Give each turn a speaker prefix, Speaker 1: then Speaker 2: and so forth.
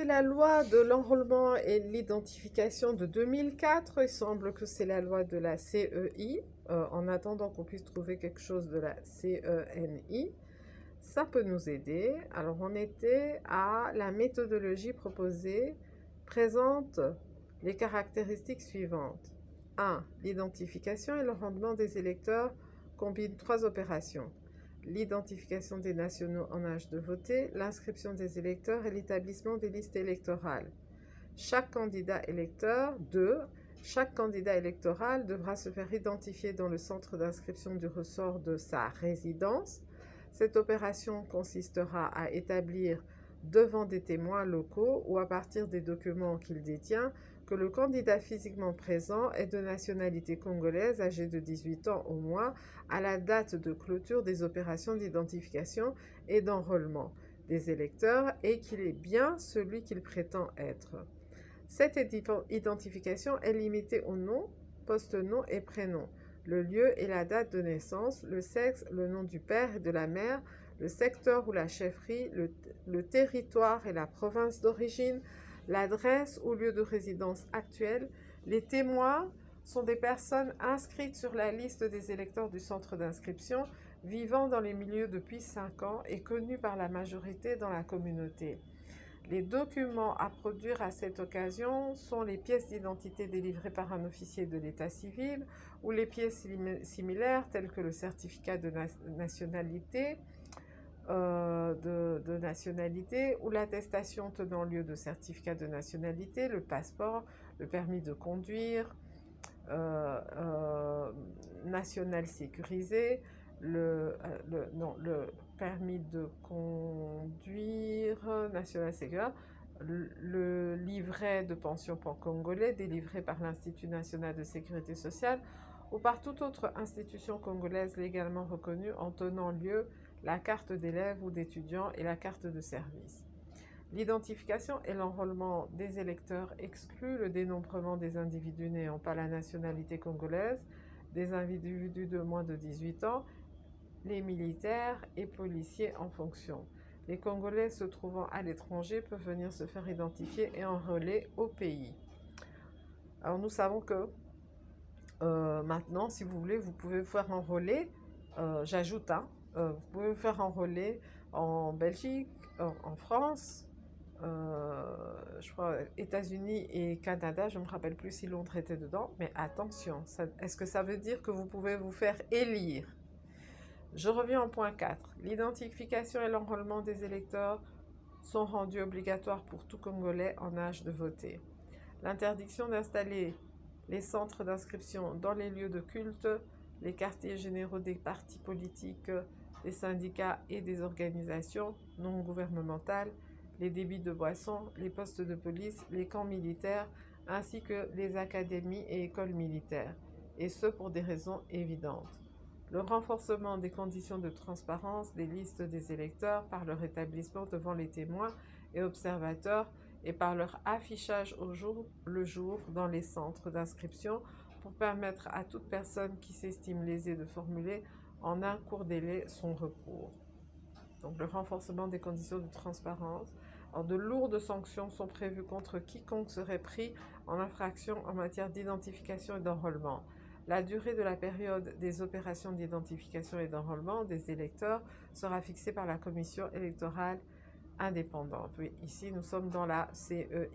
Speaker 1: c'est la loi de l'enrôlement et l'identification de 2004. Il semble que c'est la loi de la CEI. En attendant qu'on puisse trouver quelque chose de la CENI, ça peut nous aider. Alors, on était à la méthodologie proposée présente les caractéristiques suivantes. 1. L'identification et le rendement des électeurs combinent trois opérations: l'identification des nationaux en âge de voter, l'inscription des électeurs et l'établissement des listes électorales. Chaque candidat électeur, 2. Chaque candidat électoral devra se faire identifier dans le centre d'inscription du ressort de sa résidence. Cette opération consistera à établir devant des témoins locaux ou à partir des documents qu'il détient que le candidat physiquement présent est de nationalité congolaise, âgé de 18 ans au moins, à la date de clôture des opérations d'identification et d'enrôlement des électeurs et qu'il est bien celui qu'il prétend être. Cette identification est limitée au nom, post-nom et prénom, le lieu et la date de naissance, le sexe, le nom du père et de la mère, le secteur ou la chefferie, le territoire et la province d'origine, l'adresse ou lieu de résidence actuel. Les témoins sont des personnes inscrites sur la liste des électeurs du centre d'inscription, vivant dans les milieux depuis 5 ans et connus par la majorité dans la communauté. Les documents à produire à cette occasion sont les pièces d'identité délivrées par un officier de l'état civil ou les pièces similaires telles que le certificat de nationalité, ou l'attestation tenant lieu de certificat de nationalité, le passeport, le permis de conduire, national sécurisé, le permis de conduire national sécurisé, le livret de pension pan-congolais délivré par l'Institut national de sécurité sociale ou par toute autre institution congolaise légalement reconnue en tenant lieu la carte d'élève ou d'étudiant et la carte de service. L'identification et l'enrôlement des électeurs excluent le dénombrement des individus n'ayant pas la nationalité congolaise, des individus de moins de 18 ans, les militaires et policiers en fonction. Les Congolais se trouvant à l'étranger peuvent venir se faire identifier et enrôler au pays. Alors nous savons que maintenant, si vous voulez, vous pouvez vous faire enrôler, j'ajoute, vous pouvez vous faire enrôler en Belgique, en France, je crois États-Unis et Canada, je ne me rappelle plus si Londres était dedans, mais attention, est-ce que ça veut dire que vous pouvez vous faire élire? Je reviens au point 4. L'identification et l'enrôlement des électeurs sont rendus obligatoires pour tout Congolais en âge de voter. L'interdiction d'installer les centres d'inscription dans les lieux de culte, les quartiers généraux des partis politiques, des syndicats et des organisations non gouvernementales, les débits de boissons, les postes de police, les camps militaires, ainsi que les académies et écoles militaires, et ce pour des raisons évidentes. Le renforcement des conditions de transparence des listes des électeurs par leur établissement devant les témoins et observateurs et par leur affichage au jour le jour dans les centres d'inscription pour permettre à toute personne qui s'estime lésée de formuler en un court délai son recours. Donc le renforcement des conditions de transparence. Alors, de lourdes sanctions sont prévues contre quiconque serait pris en infraction en matière d'identification et d'enrôlement. La durée de la période des opérations d'identification et d'enrôlement des électeurs sera fixée par la commission électorale indépendante. Oui, ici nous sommes dans la CEI.